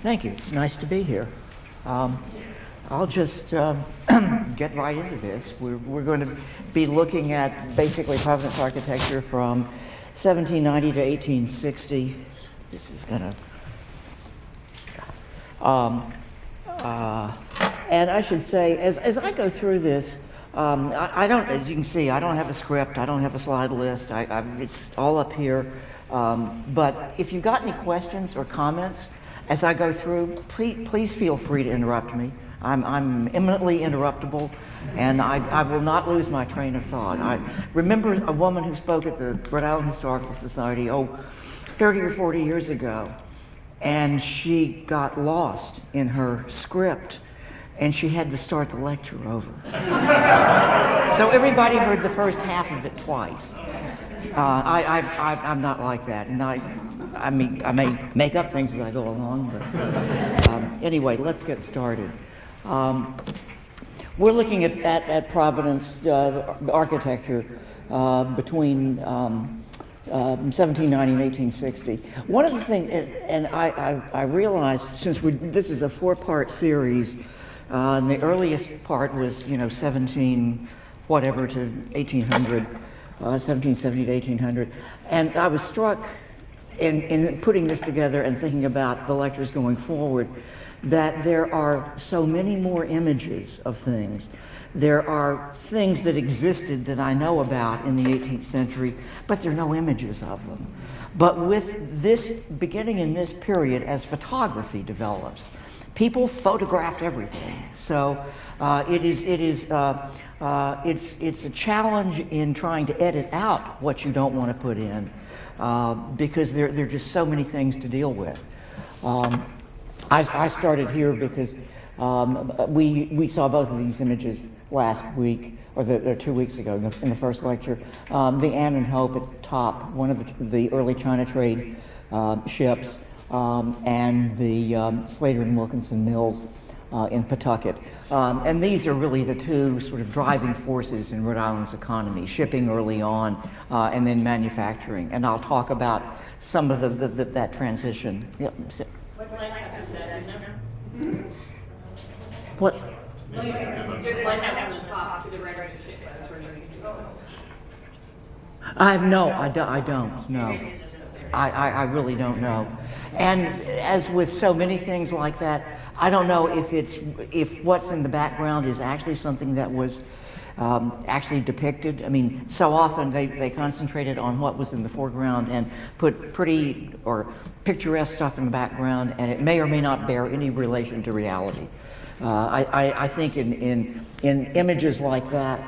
Thank you. It's nice to be here. I'll just get right into this. We're going to be looking at basically Providence architecture from 1790 to 1860. This is going to... and I should say, as I go through this, I don't, as you can see, I don't have a script. I don't have a slide list. It's all up here. But if you've got any questions or comments as I go through, please feel free to interrupt me. I'm eminently interruptible, and I will not lose my train of thought. I remember a woman who spoke at the Rhode Island Historical Society, 30 or 40 years ago, and she got lost in her script, and she had to start the lecture over. So everybody heard the first half of it twice. I'm not like that, and I may make up things as I go along, but anyway, let's get started. We're looking at Providence architecture between 1790 and 1860. One of the things, and I realized, since this is a four-part series, and the earliest part was 17 whatever to 1800, 1770 to 1800, and I was struck in putting this together and thinking about the lectures going forward, that there are so many more images of things. There are things that existed that I know about in the 18th century, but there are no images of them. But with this, beginning in this period, as photography develops, people photographed everything. So it's a challenge in trying to edit out what you don't want to put in, because there are just so many things to deal with. I started here because we saw both of these images last week, or 2 weeks ago in the first lecture. The Ann and Hope at the top, one of the early China trade ships, and the Slater and Wilkinson Mills in Pawtucket. And these are really the two sort of driving forces in Rhode Island's economy, shipping early on and then manufacturing. And I'll talk about some of that transition. Yep. What lighthouse is that, do you know? What? There's a lighthouse on the top to the right of the ship. I was wondering if you go. I don't know. I really don't know. And as with so many things like that, I don't know if what's in the background is actually something that was actually depicted. I mean, so often they concentrated on what was in the foreground and put pretty or picturesque stuff in the background, and it may or may not bear any relation to reality. I think in images like that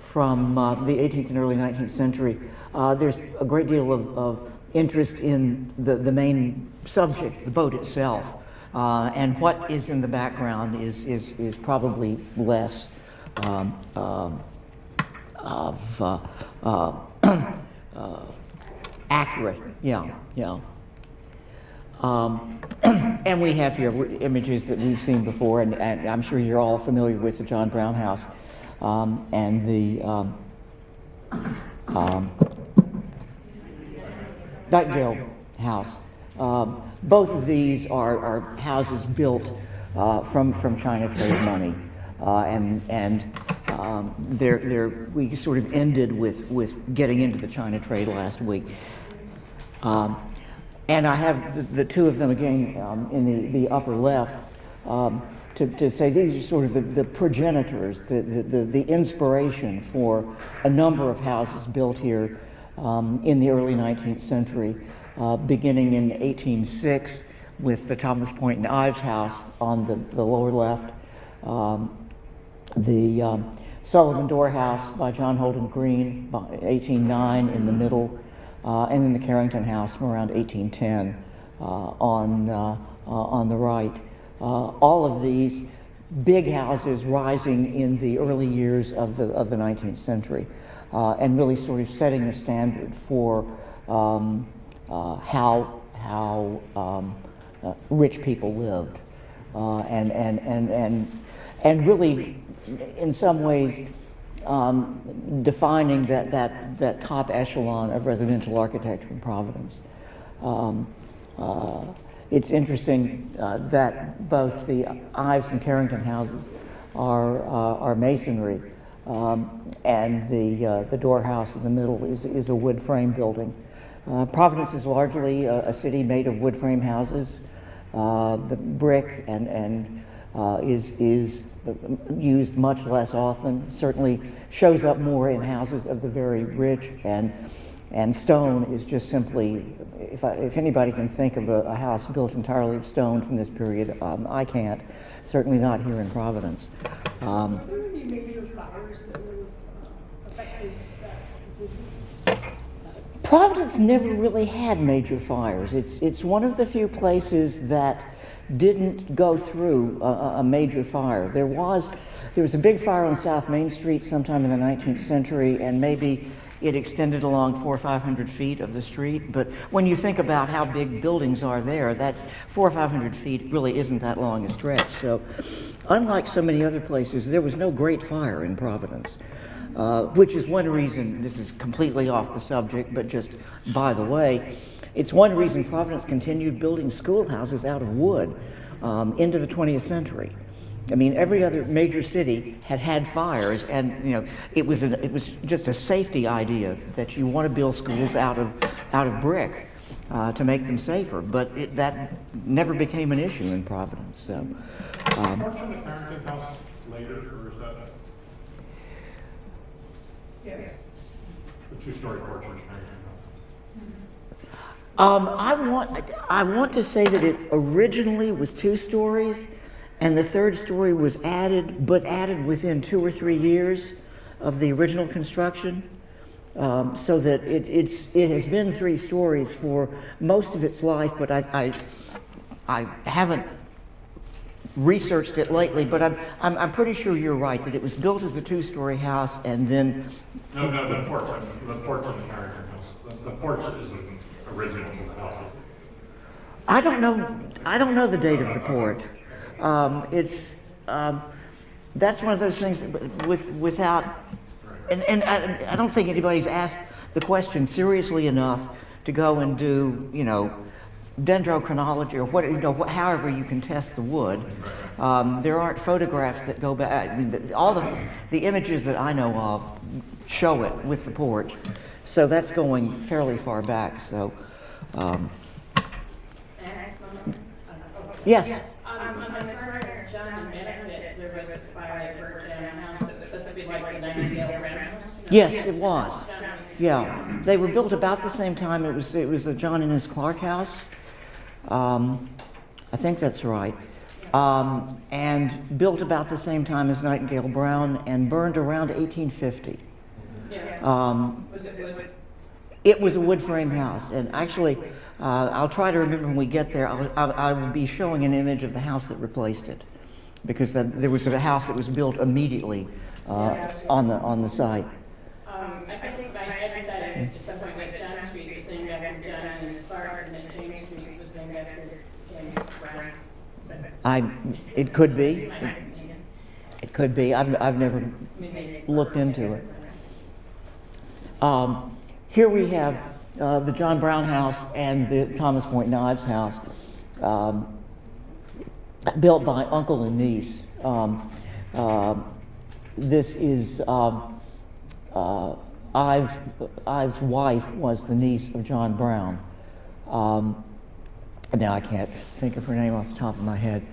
from the 18th and early 19th century, there's a great deal of interest in the main subject, the boat itself, and what is in the background is probably less accurate. Yeah. And we have here images that we've seen before, and I'm sure you're all familiar with the John Brown House and the Nightingale House. Both of these are houses built from China trade money, and we sort of ended with getting into the China trade last week. And I have the two of them again in the upper left to say these are sort of the progenitors, the inspiration for a number of houses built here in the early 19th century, beginning in 1806 with the Thomas Point and Ives House on the lower left, the Sullivan Door House by John Holden Green by 1809 in the middle, and then the Carrington House from around 1810 on the right. All of these big houses rising in the early years of the 19th century, and really sort of setting a standard for how rich people lived, and really, in some ways, defining that top echelon of residential architecture in Providence. it's interesting that both the Ives and Carrington houses are masonry, and the door house in the middle is a wood frame building. Providence is largely a city made of wood frame houses. The brick is used much less often. Certainly shows up more in houses of the very rich, and stone is just simply, if anybody can think of a house built entirely of stone from this period, I can't. Certainly not here in Providence. Were there any major fires that would have affected that decision? Providence never really had major fires. It's one of the few places that didn't go through a major fire. There was a big fire on South Main Street sometime in the 19th century, and maybe it extended along 400 or 500 feet of the street. But when you think about how big buildings are there, that's 400 or 500 feet really isn't that long a stretch. So, unlike so many other places, there was no great fire in Providence. Which is one reason, this is completely off the subject, but just by the way, it's one reason Providence continued building schoolhouses out of wood into the 20th century. I mean, every other major city had fires, and it was just a safety idea that you want to build schools out of brick to make them safer. But that never became an issue in Providence. So, Porch in the Carrington house later, or is that Yes. the two-story porch in the Carrington house? I want to say that it originally was 2 stories, and the 3rd story was added within 2 or 3 years of the original construction, so that it has been 3 stories for most of its life. But I haven't researched it lately, but I'm pretty sure you're right that it was built as a 2-story house, and then No, the porch in the Carrington house. The porch isn't original to the house. I don't know the date of the porch. That's one of those things that without, and I don't think anybody's asked the question seriously enough to go and do dendrochronology or however you can test the wood. There aren't photographs that go back. I mean, all the images that I know of show it with the porch, so that's going fairly far back. So, yes. On the current John and benefit, there was a fire that burnt down a house that was supposed to be like the Nightingale Brown house. Yes, it was. Yeah, they were built about the same time. It was the John and his Clark house. I think that's right. And built about the same time as Nightingale Brown and burned around 1850. Yeah. Was it wood? It was a wood frame house, and actually, I'll try to remember when we get there. I will be showing an image of the house that replaced it, because there was a house that was built immediately on the site. I think my head decided at some point that John Street was named after John and his Clark, and that James Street was named after James Brown. But It could be. my opinion. It could be. I've never looked into it. Here we have the John Brown house and the Thomas Point Knives house, built by uncle and niece. This is Ives' wife was the niece of John Brown. Now I can't think of her name off the top of my head.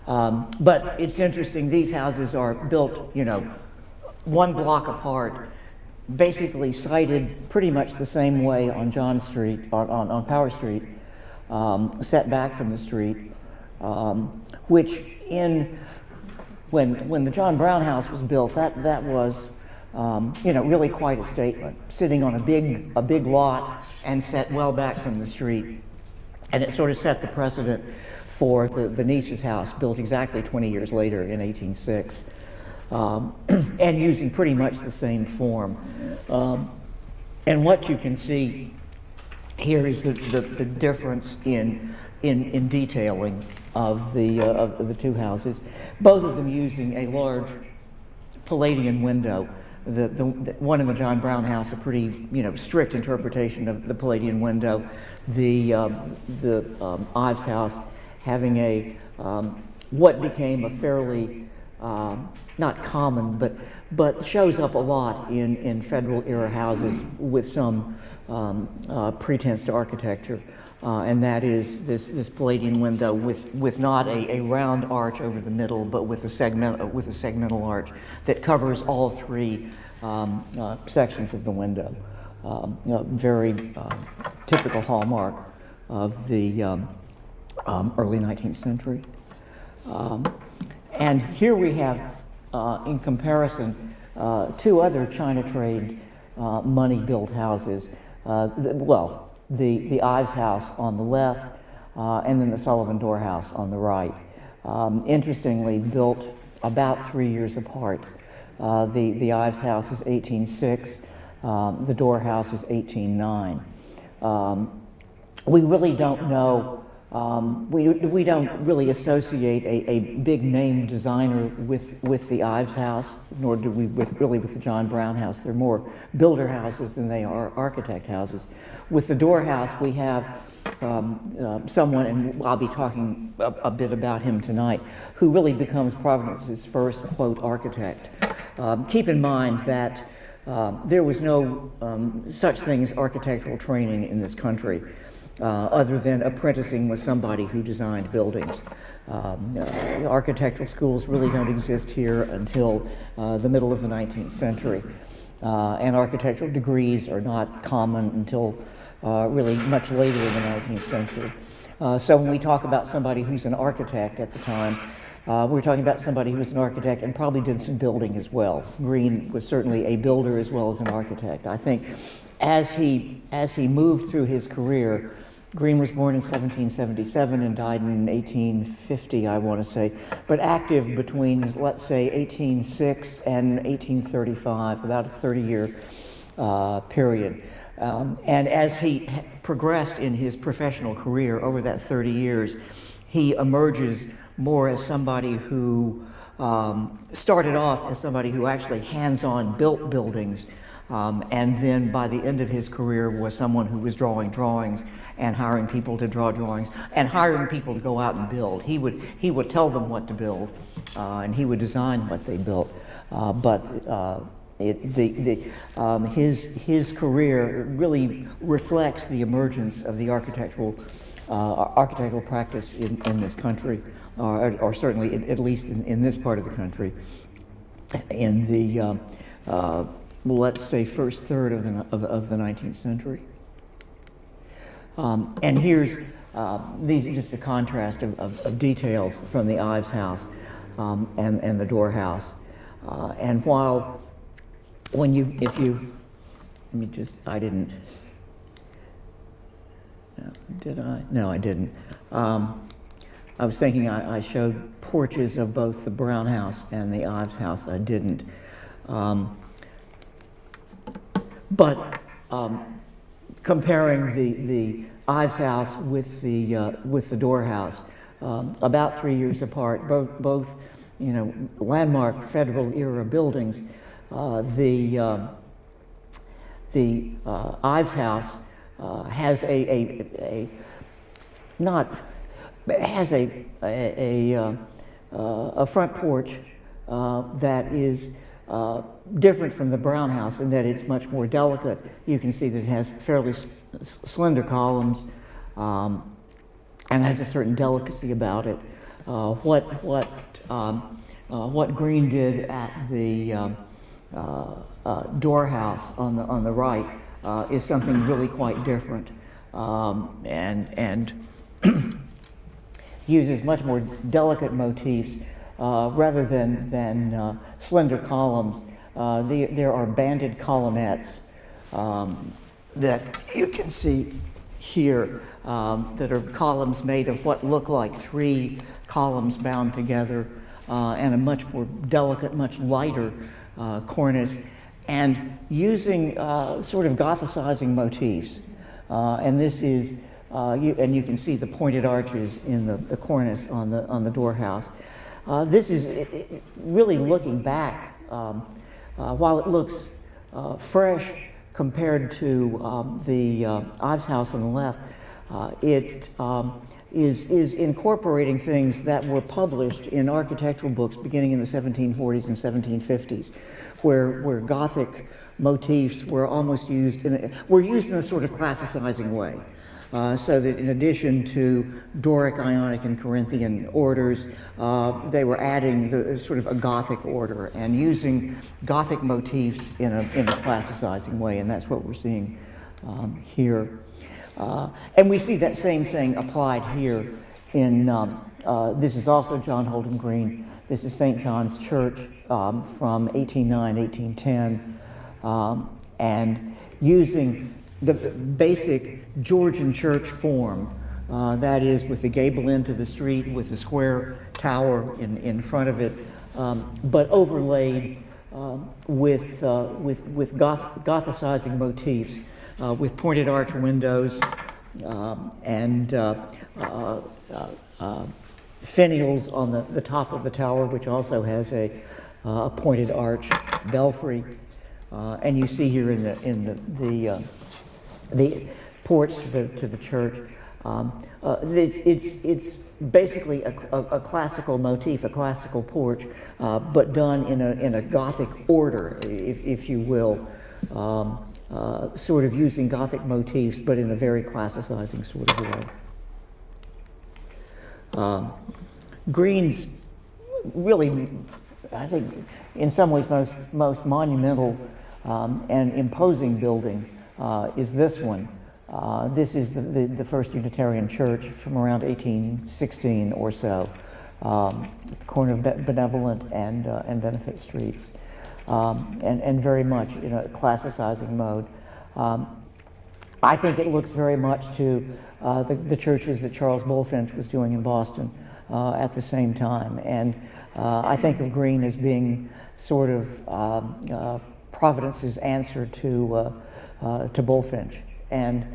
But it's interesting, these houses are built, 1 block apart, basically sited pretty much the same way on John Street, on Power Street, set back from the street, which when the John Brown house was built, that was, really quite a statement, sitting on a big lot and set well back from the street. And it sort of set the precedent for the niece's house, built exactly 20 years later in 1806, and using pretty much the same form. And what you can see here is the difference in detailing of the 2 houses, both of them using a large Palladian window the one in the John Brown house, a pretty strict interpretation of the Palladian window. The Ives house having a what became a fairly not common, but shows up a lot in Federal era houses with some pretense to architecture. And that is this Palladian window with not a round arch over the middle, but with a segmental arch that covers all three sections of the window. Very typical hallmark of the early 19th century. And here we have, in comparison, two other China trade money-built houses. The Ives house on the left, and then the Sullivan Door house on the right. Interestingly, built about 3 years apart. The Ives house is 1806, the Door house is 1809. We really don't know, we don't really associate a big name designer with the Ives house, nor do we with the John Brown house. They're more builder houses than they are architect houses. With the Door house, we have someone, and I'll be talking a bit about him tonight, who really becomes Providence's first, quote, architect. Keep in mind that there was no such thing as architectural training in this country, other than apprenticing with somebody who designed buildings. Architectural schools really don't exist here until the middle of the 19th century. And architectural degrees are not common until really much later in the 19th century. So when we talk about somebody who's an architect at the time, we're talking about somebody who was an architect and probably did some building as well. Green was certainly a builder as well as an architect. I think as he moved through his career, Green was born in 1777 and died in 1850, I want to say, but active between, let's say, 1806 and 1835, about a 30-year period. And as he progressed in his professional career over that 30 years, he emerges more as somebody who started off as somebody who actually hands-on built buildings, and then by the end of his career was someone who was drawing drawings and hiring people to draw drawings and hiring people to go out and build. He would tell them what to build, and he would design what they built. His career really reflects the emergence of the architectural practice in this country, or certainly at least in this part of the country, in the let's say first third of the 19th century. And here's these are just a contrast of details from the Ives house and the Door house. And while I didn't. I was thinking I showed porches of both the Brown house and the Ives house. I didn't. But comparing the Ives house with the Door house, about 3 years apart, both landmark Federal era buildings. The Ives house has a front porch that is different from the Brown house in that it's much more delicate. You can see that it has fairly slender columns and has a certain delicacy about it. What Green did at the Door house on the right is something really quite different, and uses much more delicate motifs rather than slender columns. There are banded colonnettes that you can see here that are columns made of what look like three columns bound together, and a much more delicate, much lighter cornice, and using sort of Gothicizing motifs. And this is, and you can see the pointed arches in the cornice on the Door house. This is really looking back while it looks fresh compared to the Ives House on the left, it is incorporating things that were published in architectural books beginning in the 1740s and 1750s, where Gothic motifs were almost used in a sort of classicizing way. So that in addition to Doric, Ionic, and Corinthian orders, they were adding the sort of a Gothic order and using Gothic motifs in a classicizing way, and that's what we're seeing here. And we see that same thing applied here in, this is also John Holden Green. This is St. John's Church from 1809, 1810, and using the basic Georgian church form, that is with the gable end to the street, with the square tower in front of it, but overlaid with Gothicizing motifs, with pointed arch windows and finials on the top of the tower, which also has a pointed arch belfry. And you see here in the porch to the church, it's basically a classical motif, a classical porch, but done in a Gothic order, if you will, sort of using Gothic motifs, but in a very classicizing sort of way. Green's really, I think, in some ways most monumental and imposing building is this one. This is the first Unitarian church from around 1816 or so, at the corner of Benevolent and Benefit Streets, and very much in a classicizing mode. I think it looks very much to the churches that Charles Bulfinch was doing in Boston at the same time, and I think of Green as being sort of Providence's answer to Bulfinch, and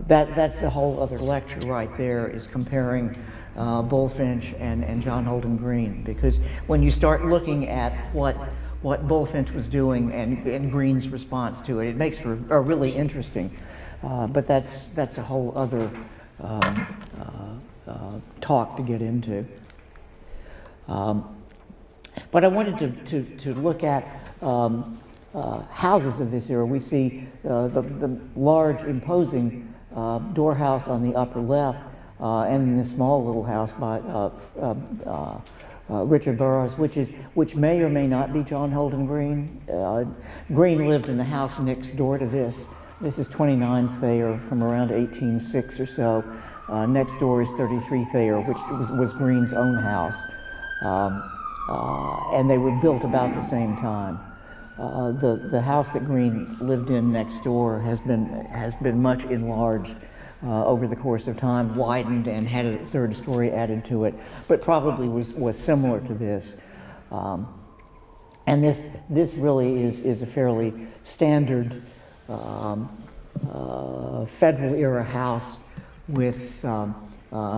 that's a whole other lecture right there, is comparing Bulfinch and John Holden Green, because when you start looking at what Bulfinch was doing and Green's response to it, it makes for a really interesting, but that's a whole other talk to get into. But I wanted to look at houses of this era. We see the large, imposing door house on the upper left, and the small little house by Richard Burroughs, which may or may not be John Holden Green. Green lived in the house next door to this. This is 29 Thayer from around 1806 or so. Next door is 33 Thayer, which was Green's own house. And they were built about the same time. The house that Green lived in next door has been much enlarged over the course of time, widened, and had a third story added to it, but probably was similar to this. And this really is a fairly standard Federal era house with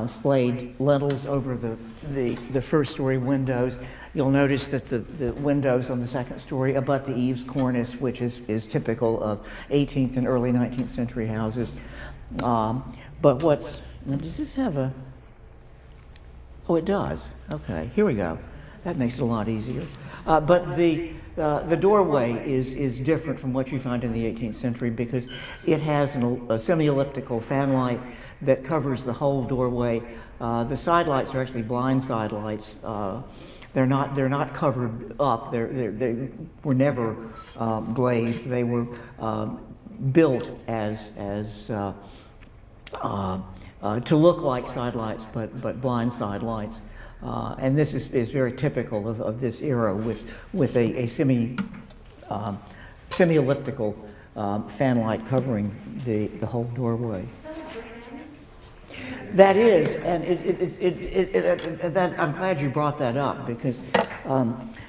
splayed lintels over the first story windows. You'll notice that the windows on the second story abut the eaves cornice, which is typical of 18th and early 19th century houses. But does this have a, oh, it does. Okay, here we go. That makes it a lot easier. But the doorway is different from what you find in the 18th century, because it has a semi-elliptical fanlight that covers the whole doorway. The side lights are actually blind side lights. They're not covered up. They were never glazed. They were built as to look like side lights, but blind side lights. And this is very typical of this era, with a semi-elliptical fanlight covering the whole doorway. That is, and I'm glad you brought that up, because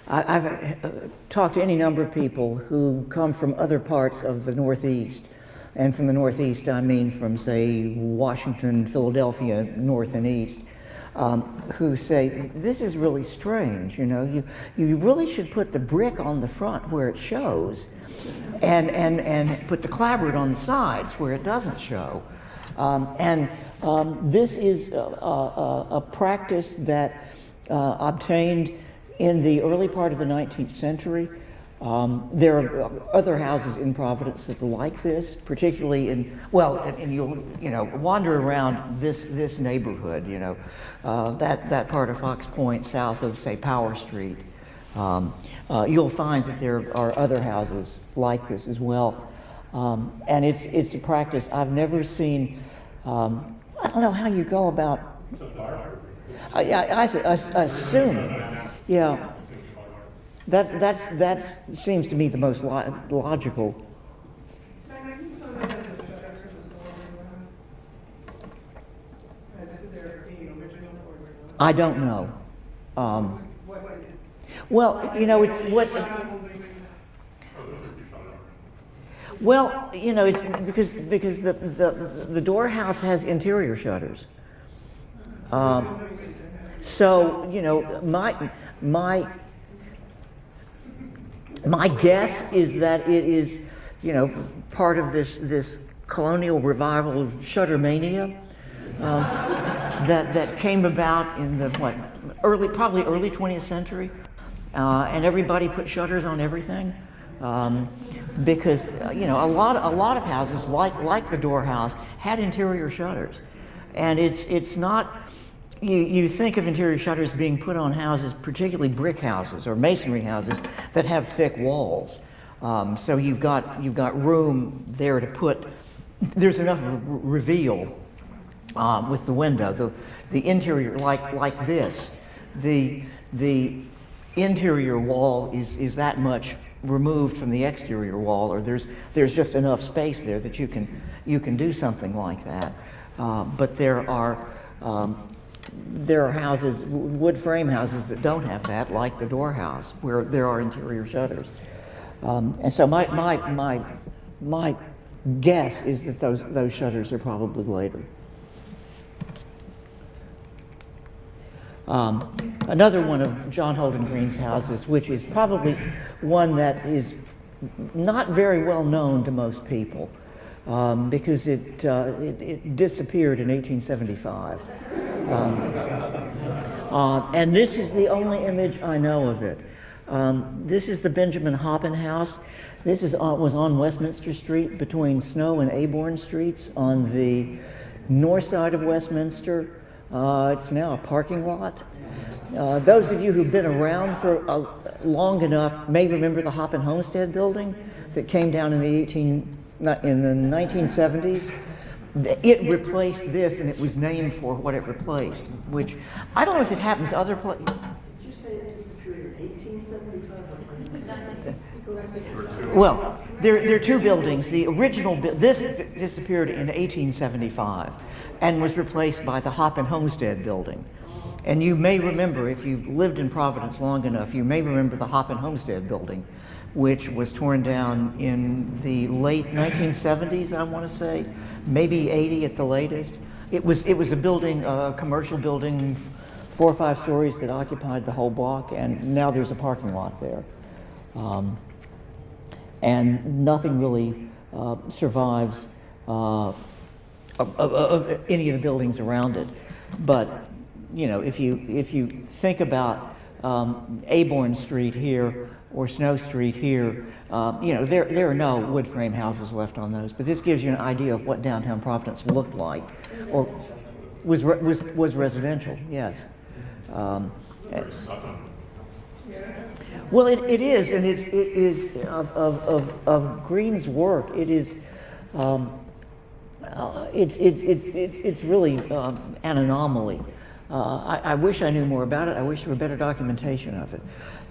I've talked to any number of people who come from other parts of the Northeast. And from the Northeast, I mean from, say, Washington, Philadelphia, north and east, who say, this is really strange, you know, you really should put the brick on the front where it shows and put the clapboard on the sides where it doesn't show. This is a practice that obtained in the early part of the 19th century. There are other houses in Providence that are like this, particularly and you'll wander around this neighborhood, that part of Fox Point south of, say, Power Street. You'll find that there are other houses like this as well, and it's a practice I've never seen. I don't know how you go about. I assume, yeah. That seems to me the most logical. I don't know. Well, it's what. Well, it's because the door house has interior shutters. So my guess is that it is, part of this colonial revival of shutter mania that came about in the probably early 20th century, and everybody put shutters on everything because a lot of houses like the door house had interior shutters, and it's not. You think of interior shutters being put on houses, particularly brick houses or masonry houses that have thick walls. So you've got room there to put. There's enough reveal with the window. The interior, like this, the interior wall is that much removed from the exterior wall, or there's just enough space there that you can do something like that. But there are houses, wood frame houses, that don't have that, like the door house, where there are interior shutters. And so my guess is that those shutters are probably later. Another one of John Holden Green's houses, which is probably one that is not very well known to most people, because it disappeared in 1875. And this is the only image I know of it. This is the Benjamin Hoppin House. This was on Westminster Street between Snow and Aborn Streets on the north side of Westminster. It's now a parking lot. Those of you who've been around for long enough may remember the Hoppin Homestead building that came down in the 1970s. It replaced this, and it was named for what it replaced, which I don't know if it happens other places. Did you say it disappeared in 1875? Well, there are two buildings. The original, this disappeared in 1875 and was replaced by the Hoppin Homestead building. And you may remember, if you've lived in Providence long enough, you may remember the Hoppin Homestead building, which was torn down in the late 1970s, I want to say, maybe 80 at the latest. It was a building, a commercial building, 4 or 5 stories that occupied the whole block, and now there's a parking lot there. And nothing really survives of any of the buildings around it. But if you think about Aborn Street here or Snow Street here, there are no wood frame houses left on those. But this gives you an idea of what downtown Providence looked like, or was residential. Yes. Well, it is, and it is of Green's work. It is. It's really an anomaly. I wish I knew more about it. I wish there were better documentation of it.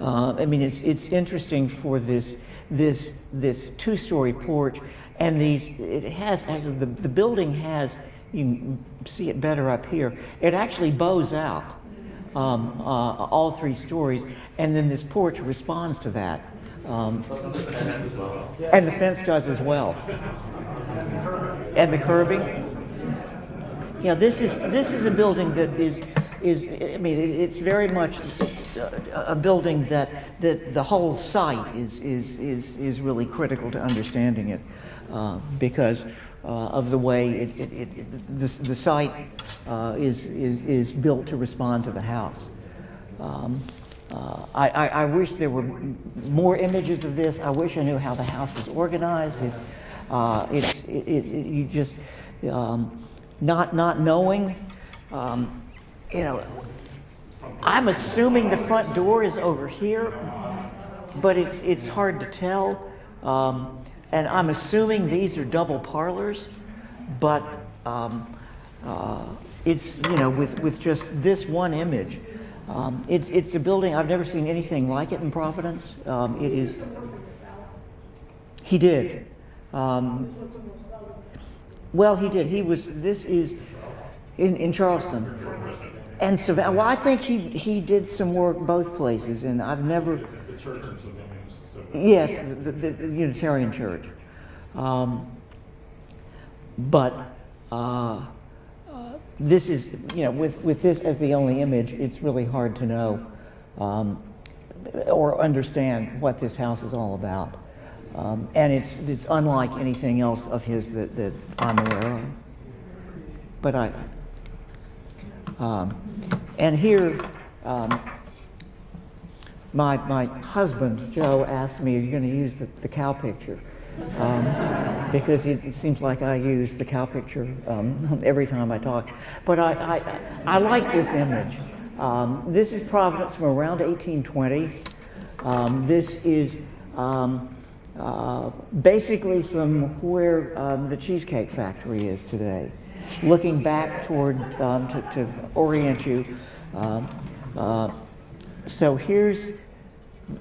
I mean, it's interesting for this 2-story porch, and it has actually the building has. You can see it better up here. It actually bows out all 3 stories, and then this porch responds to that. And the fence does as well. And the curbing. Yeah, this is a building that is I mean, it's very much a building that the whole site is really critical to understanding it, because of the way the site is built to respond to the house. I wish there were more images of this. I wish I knew how the house was organized. You just not knowing. You know, I'm assuming the front door is over here, but it's hard to tell. And I'm assuming these are double parlors, but it's, you know, with just this one image. It's a building, I've never seen anything like it in Providence. It is. He did. Well, he did. This is in Charleston. And Savannah, well, I think he did some work both places, and I've never. The church in Savannah. Yes, the Unitarian Church. But this is, you know, with this as the only image, it's really hard to know or understand what this house is all about. And it's unlike anything else of his that I'm aware of. But and here, my husband, Joe, asked me, are you going to use the cow picture? Because it seems like I use the cow picture every time I talk. But I like this image. This is Providence from around 1820. This is basically from where the Cheesecake Factory is today. Looking back toward, to orient you. So here's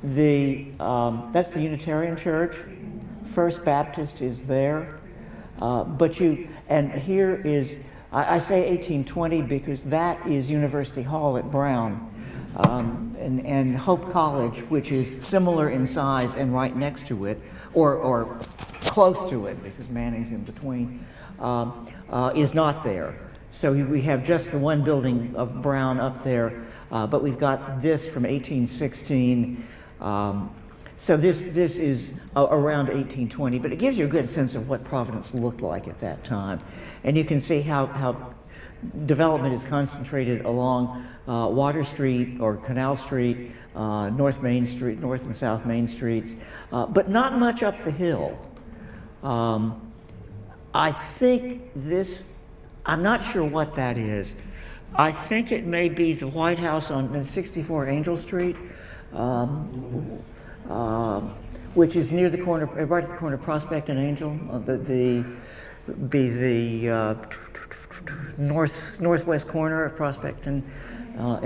that's the Unitarian Church. First Baptist is there. And here is, I say 1820 because that is University Hall at Brown. And Hope College, which is similar in size and right next to it, or close to it, because Manning's in between, is not there. So we have just the one building of Brown up there, but we've got this from 1816. So this is around 1820, but it gives you a good sense of what Providence looked like at that time. And you can see how development is concentrated along Water Street or Canal Street, North Main Street, North and South Main Streets, but not much up the hill. I think I'm not sure what that is. I think it may be the White House on 64 Angel Street, which is near the corner, right at the corner of Prospect and Angel. The northwest corner of Prospect and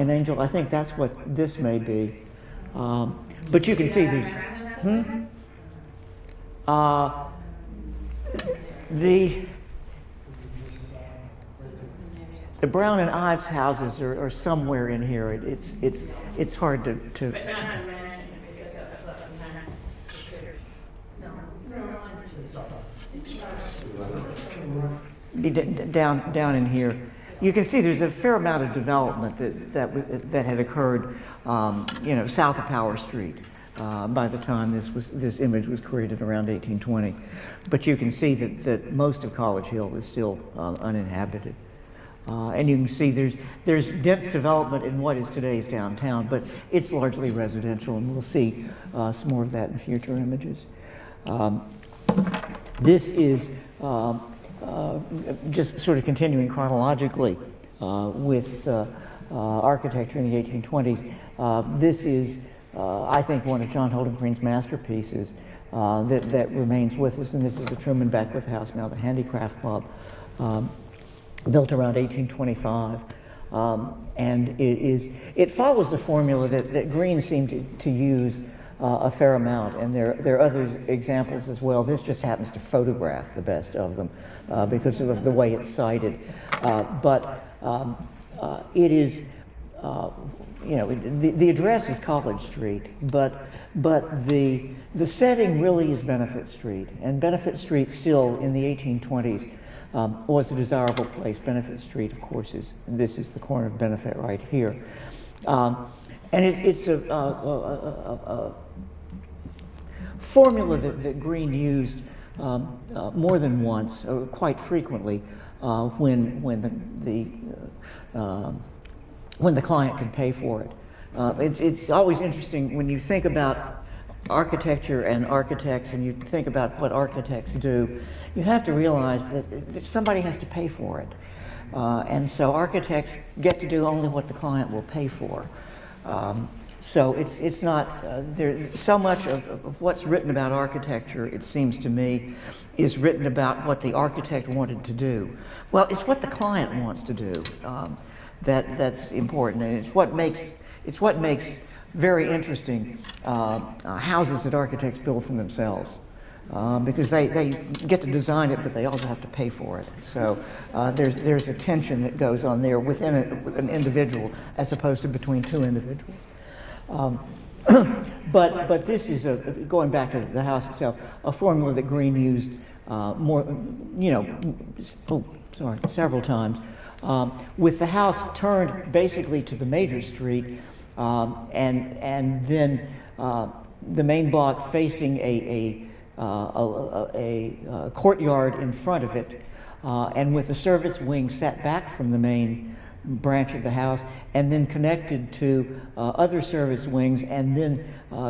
Angel. I think that's what this may be. But you can see these. The Brown and Ives houses are somewhere in here. It's hard to. But not the mansion, because that's left behind the church. Be down in here. You can see there's a fair amount of development that had occurred, south of Power Street by the time this image was created around 1820. But you can see that most of College Hill is still uninhabited. And you can see there's dense development in what is today's downtown, but it's largely residential, and we'll see some more of that in future images. This is just sort of continuing chronologically with architecture in the 1820s. This is, I think, one of John Holden Green's masterpieces that remains with us, and this is the Truman Beckwith House, now the Handicraft Club. Built around 1825, and it follows the formula that Green seemed to use a fair amount, and there are other examples as well. This just happens to photograph the best of them because of the way it's sited, but it is, the address is College Street, but the setting really is Benefit Street, and Benefit Street still in the 1820s was a desirable place. Benefit Street, of course, this is the corner of Benefit right here. And it's a formula that Green used more than once, or quite frequently, when the client could pay for it. It's always interesting when you think about architecture and architects, and you think about what architects do. You have to realize that somebody has to pay for it, and so architects get to do only what the client will pay for. So it's not there. So much of what's written about architecture, it seems to me, is written about what the architect wanted to do. Well, it's what the client wants to do that's important, and it's what makes very interesting houses that architects build for themselves. Because they get to design it, but they also have to pay for it. So there's a tension that goes on there within with an individual, as opposed to between two individuals. But this is going back to the house itself, a formula that Green used several times, with the house turned basically to the major street, and then the main block facing a courtyard in front of it, and with the service wing set back from the main branch of the house, and then connected to other service wings, and then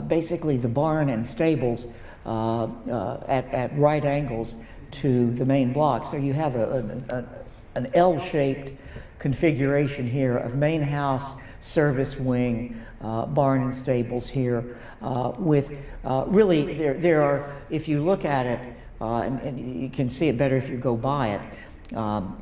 basically the barn and stables at right angles to the main block. So you have an L-shaped configuration here of main house, service wing, barn and stables here, with really there are, if you look at it, and you can see it better if you go by it,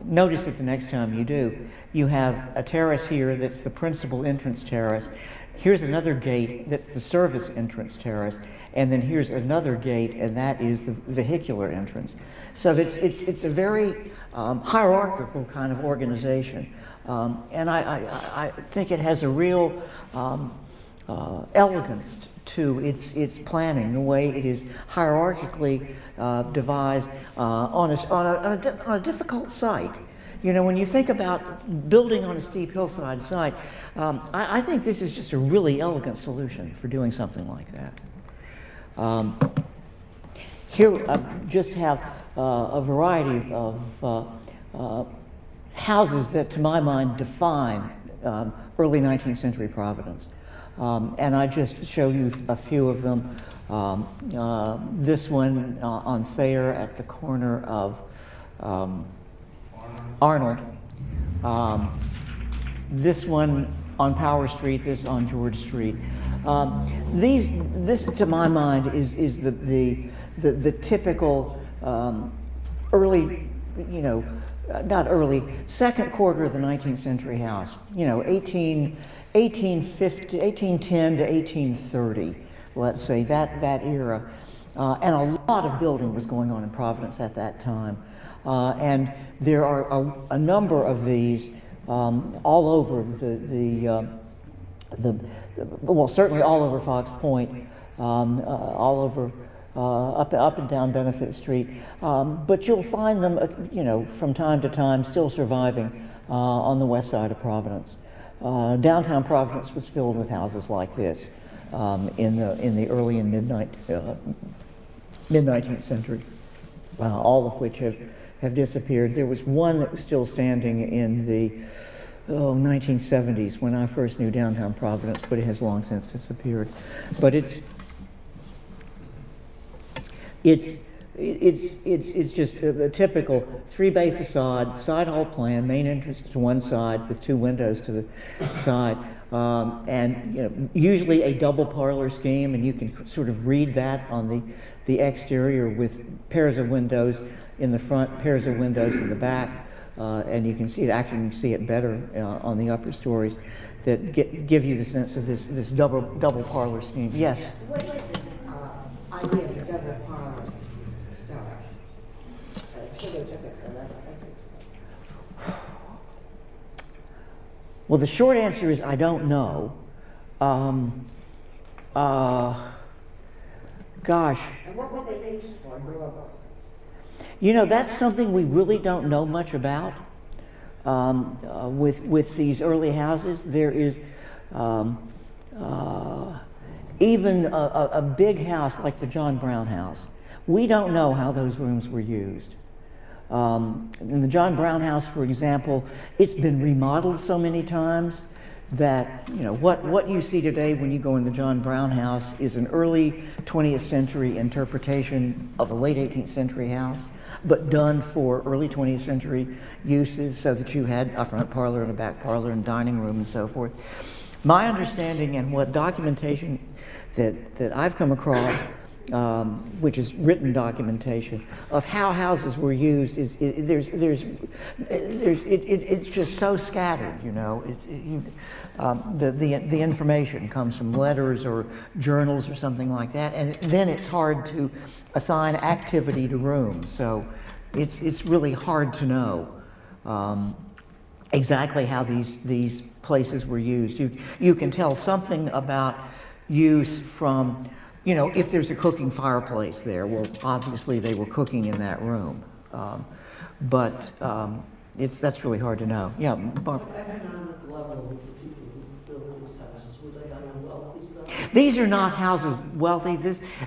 notice it the next time you do. You have a terrace here that's the principal entrance terrace. Here's another gate that's the service entrance terrace, and then here's another gate, and that is the vehicular entrance. So it's a very hierarchical kind of organization, and I think it has a real elegance to its planning, the way it is hierarchically devised on a difficult site. You know, when you think about building on a steep hillside site, I think this is just a really elegant solution for doing something like that. Here I just have a variety of houses that, to my mind, define early 19th century Providence. And I just show you a few of them. This one on Thayer at the corner of Arnold. This one on Power Street, this on George Street. This, to my mind, is the typical early, not early, second quarter of the 19th century house. 1810 to 1830, let's say, that era. And a lot of building was going on in Providence at that time. And there are a number of these all over well, certainly all over Fox Point, all over up and down Benefit Street. But you'll find them, from time to time, still surviving on the west side of Providence. Downtown Providence was filled with houses like this in the early and mid-19th century, all of which have disappeared. There was one that was still standing in the 1970s when I first knew downtown Providence, but it has long since disappeared. But it's just a typical three-bay facade, side hall plan, main entrance to one side with two windows to the side, and usually a double parlor scheme, and you can sort of read that on the exterior with pairs of windows in the front, pairs of windows in the back, and you can see it. Actually, you can see it better on the upper stories that give you the sense of this double parlor scheme. Yes. What is the idea of the double parlor style? Well, the short answer is I don't know. Gosh. And what were they used for? You know, that's something we really don't know much about with these early houses. There is even a big house like the John Brown house. We don't know how those rooms were used. In the John Brown house, for example, it's been remodeled so many times that, you know, what you see today when you go in the John Brown house is an early 20th century interpretation of a late 18th century house, but done for early 20th century uses so that you had a front parlor and a back parlor and dining room and so forth. My understanding and what documentation that I've come across, which is written documentation of how houses were used, is it's just so scattered. You know, the information comes from letters or journals or something like that, and then it's hard to assign activity to rooms. So it's really hard to know exactly how these places were used. You can tell something about use from, you know, if there's a cooking fireplace there, well, obviously they were cooking in that room. But that's really hard to know. Yeah, Barbara. Economic level of the people who built those houses, were they on a wealthy side? These are not houses wealthy.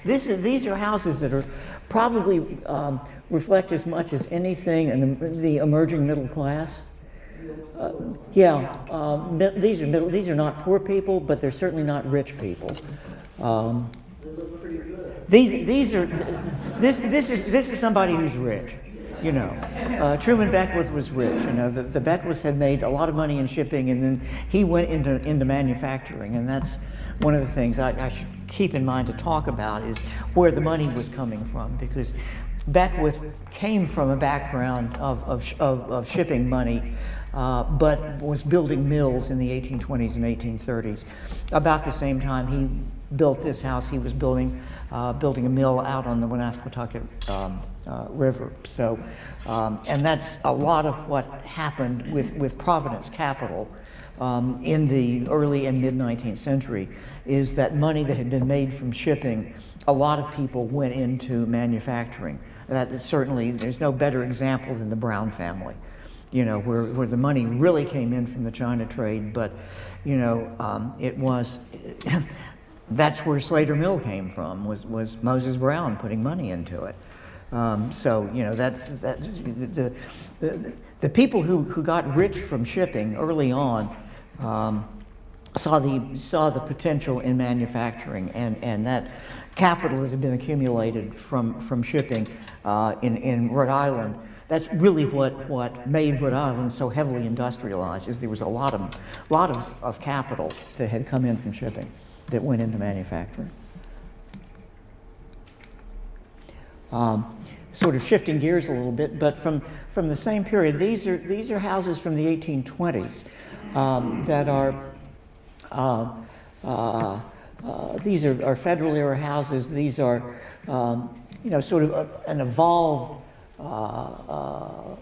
These are houses that are probably reflect as much as anything in the emerging middle class. These are not poor people, but they're certainly not rich people. They look pretty good. This is somebody who's rich, you know. Truman Beckwith was rich. You know, the Beckwiths had made a lot of money in shipping, and then he went into manufacturing, and that's one of the things I should keep in mind to talk about is where the money was coming from, because Beckwith came from a background of shipping money, but was building mills in the 1820s and 1830s. About the same time he built this house, he was building a mill out on the Woonasquatucket River. So, and that's a lot of what happened with Providence Capital in the early and mid-19th century, is that money that had been made from shipping, a lot of people went into manufacturing. That is certainly, there's no better example than the Brown family, you know, where the money really came in from the China trade, but, you know, it was, that's where Slater Mill came from, was Moses Brown putting money into it. So, you know, that's the people who got rich from shipping early on saw the potential in manufacturing, and that capital that had been accumulated from shipping in Rhode Island. That's really what made Rhode Island so heavily industrialized, is there was a lot of capital that had come in from shipping that went into manufacturing. Sort of shifting gears a little bit, but from the same period, these are houses from the 1820s that are these are federal era houses. These are you know, sort of an evolved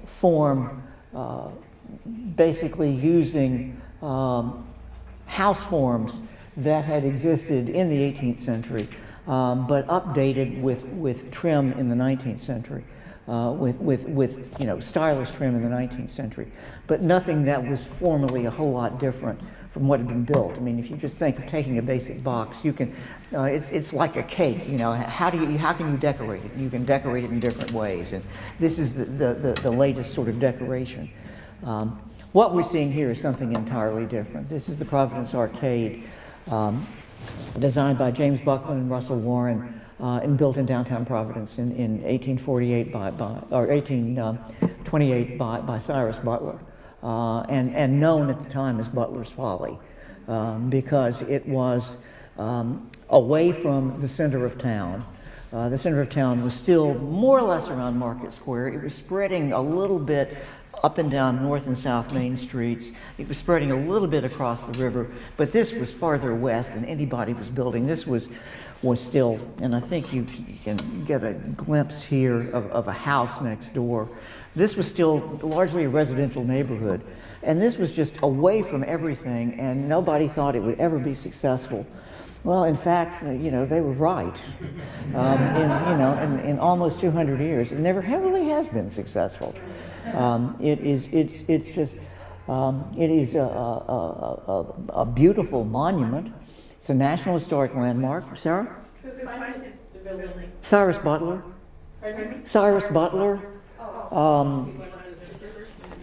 form, basically using house forms that had existed in the 18th century, but updated with trim in the 19th century, with you know, stylish trim in the 19th century, but nothing that was formally a whole lot different from what had been built. I mean, if you just think of taking a basic box, you can, it's like a cake, you know, how can you decorate it? You can decorate it in different ways, and this is the latest sort of decoration. What we're seeing here is something entirely different. This is the Providence Arcade, designed by James Buckland and Russell Warren, and built in downtown Providence in 1848 or 1828 by Cyrus Butler. And known at the time as Butler's Folly, because it was away from the center of town. The center of town was still more or less around Market Square. It was spreading a little bit up and down North and South Main Streets. It was spreading a little bit across the river, but this was farther west than anybody was building. This was still, and I think you can get a glimpse here of a house next door. This was still largely a residential neighborhood, and this was just away from everything, and nobody thought it would ever be successful. Well, in fact, you know, they were right. In almost 200 years, it never really has been successful. It is a beautiful monument. It's a National Historic Landmark. Sarah? Who funded the building? Cyrus Butler. Pardon me? Cyrus Butler.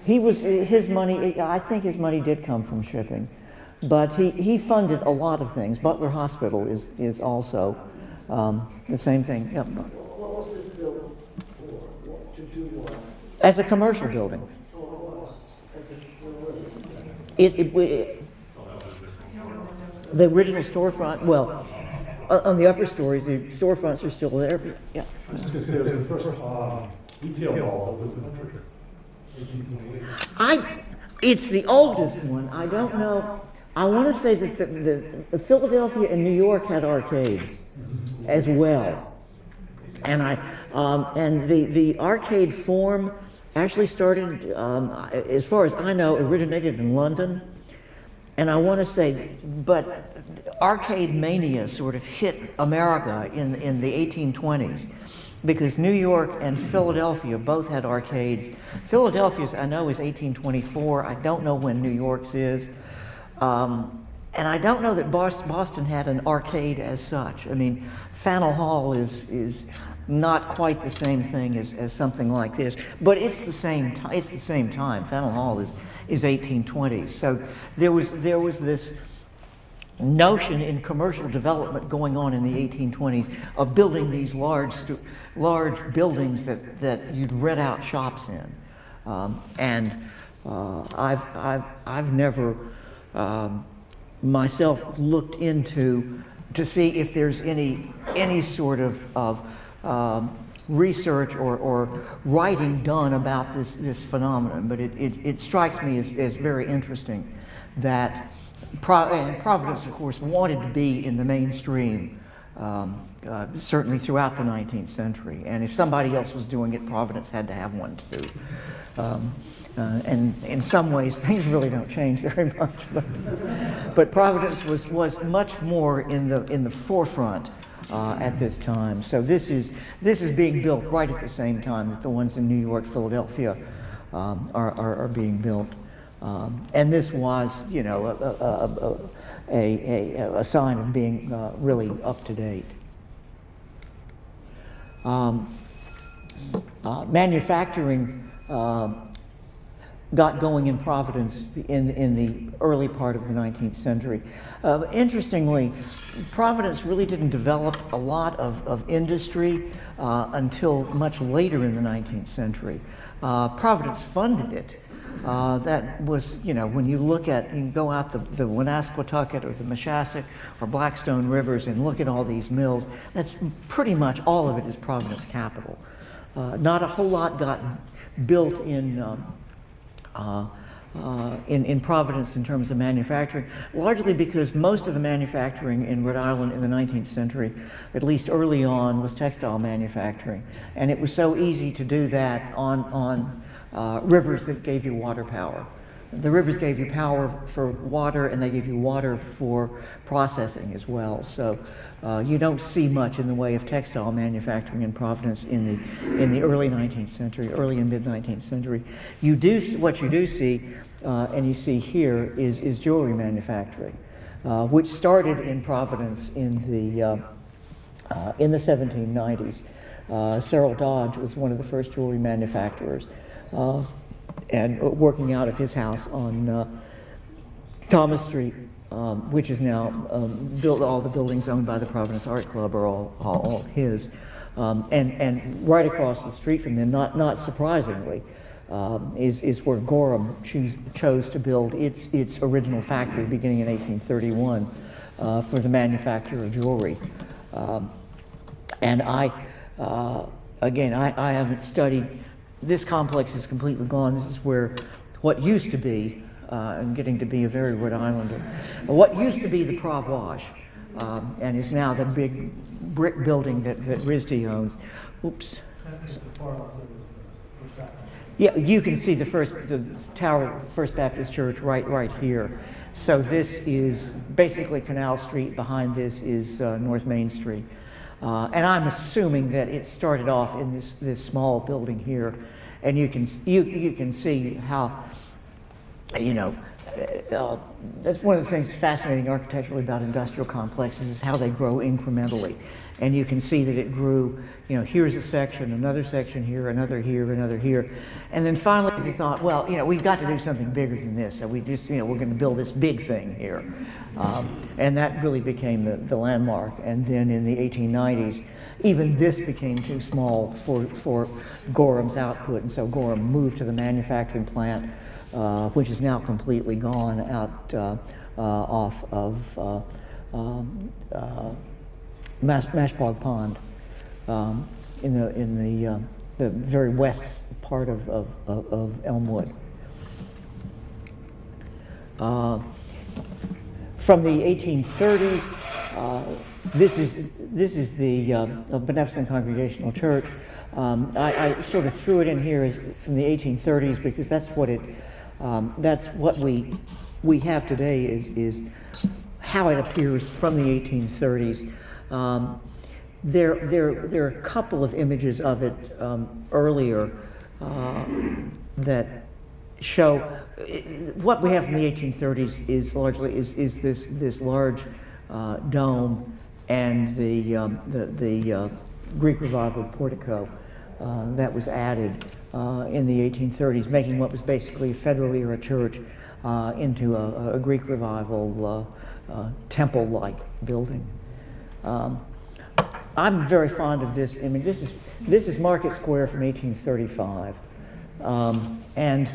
He was, his money, I think his money did come from shipping. But he funded a lot of things. Butler Hospital is also the same thing. Yep. What was this built for? What to do what? As a commercial building. As it's The original storefront, well, on the upper stories, the storefronts are still there. But yeah. I was just going to say, it was the first retail mall built in the country. 1828. It's the oldest one. I don't know. I want to say that the Philadelphia and New York had arcades as well, and the arcade form actually started, as far as I know, originated in London, and I want to say, but arcade mania sort of hit America in the 1820s. Because New York and Philadelphia both had arcades. Philadelphia's, I know, is 1824. I don't know when New York's is. And I don't know that Boston had an arcade as such. I mean, Faneuil Hall is not quite the same thing as something like this, but it's the same time. Faneuil Hall is 1820s. So there was this notion in commercial development going on in the 1820s of building these large buildings that you'd rent out shops in, I've never myself looked into to see if there's any sort of research or writing done about this phenomenon, but it strikes me as very interesting that Providence, of course, wanted to be in the mainstream, certainly throughout the 19th century. And if somebody else was doing it, Providence had to have one too. And in some ways, things really don't change very much. But Providence was much more in the forefront at this time. So this is being built right at the same time that the ones in New York, Philadelphia are being built. And this was, you know, a sign of being really up to date. Manufacturing got going in Providence in the early part of the 19th century. Interestingly, Providence really didn't develop a lot of industry until much later in the 19th century. Providence funded it. That was, you know, when you look at, you go out the Woonasquatucket or the Mashasset or Blackstone rivers and look at all these mills, that's pretty much all of it is Providence capital. Not a whole lot got built in Providence in terms of manufacturing, largely because most of the manufacturing in Rhode Island in the 19th century, at least early on, was textile manufacturing. And it was so easy to do that on rivers that gave you water power. The rivers gave you power for water, and they gave you water for processing as well. So you don't see much in the way of textile manufacturing in Providence in the early 19th century, early and mid 19th century. What you do see, and you see here, is jewelry manufacturing, which started in Providence in the 1790s. Cyril Dodge was one of the first jewelry manufacturers. And working out of his house on Thomas Street, which is now built. All the buildings owned by the Providence Art Club are all his, and right across the street from them, not surprisingly, is where Gorham chose to build its original factory beginning in 1831 for the manufacture of jewelry. And I haven't studied. This complex is completely gone. This is where what used to be, and getting to be a very Rhode Islander, what used to be the Prov Wash, and is now the big brick building that RISD owns. Oops. Yeah, you can see the Tower First Baptist Church right here. So this is basically Canal Street. Behind this is North Main Street. And I'm assuming that it started off in this small building here. And you can see how, that's one of the things fascinating architecturally about industrial complexes is how they grow incrementally. And you can see that it grew, here's a section, another section here, another here, another here. And then finally they thought, well, we've got to do something bigger than this. So we just, we're going to build this big thing here. And that really became the landmark. And then in the 1890s, even this became too small for Gorham's output. And so Gorham moved to the manufacturing plant, which is now completely gone out off of Mashbog Pond in the very west part of Elmwood. From the 1830s, this is the Beneficent Congregational Church. I sort of threw it in here as from the 1830s because that's what we have today is how it appears from the 1830s. There are a couple of images of it earlier that show what we have from the 1830s is largely is this large dome and the Greek Revival portico that was added in the 1830s, making what was basically a federal era church into a Greek Revival temple-like building. I'm very fond of this image. This is Market Square from 1835, and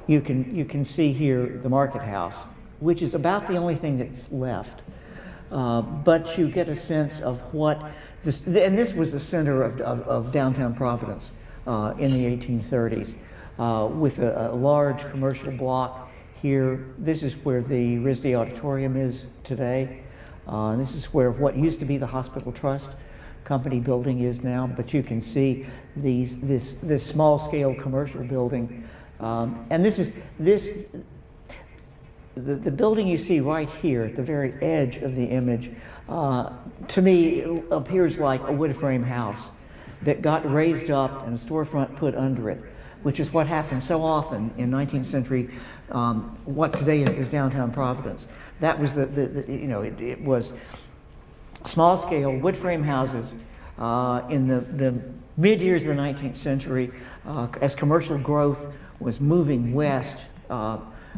you can see here the market house, which is about the only thing that's left. But you get a sense of what this, and this was the center of downtown Providence in the 1830s, with a large commercial block here. This is where the RISD Auditorium is today. This is where what used to be the Hospital Trust Company building is now, but you can see this small-scale commercial building, and the building you see right here at the very edge of the image, to me appears like a wood frame house that got raised up and a storefront put under it, which is what happened so often in 19th century, what today is downtown Providence. That was it was small-scale wood frame houses in the mid-years of the 19th century as commercial growth was moving west.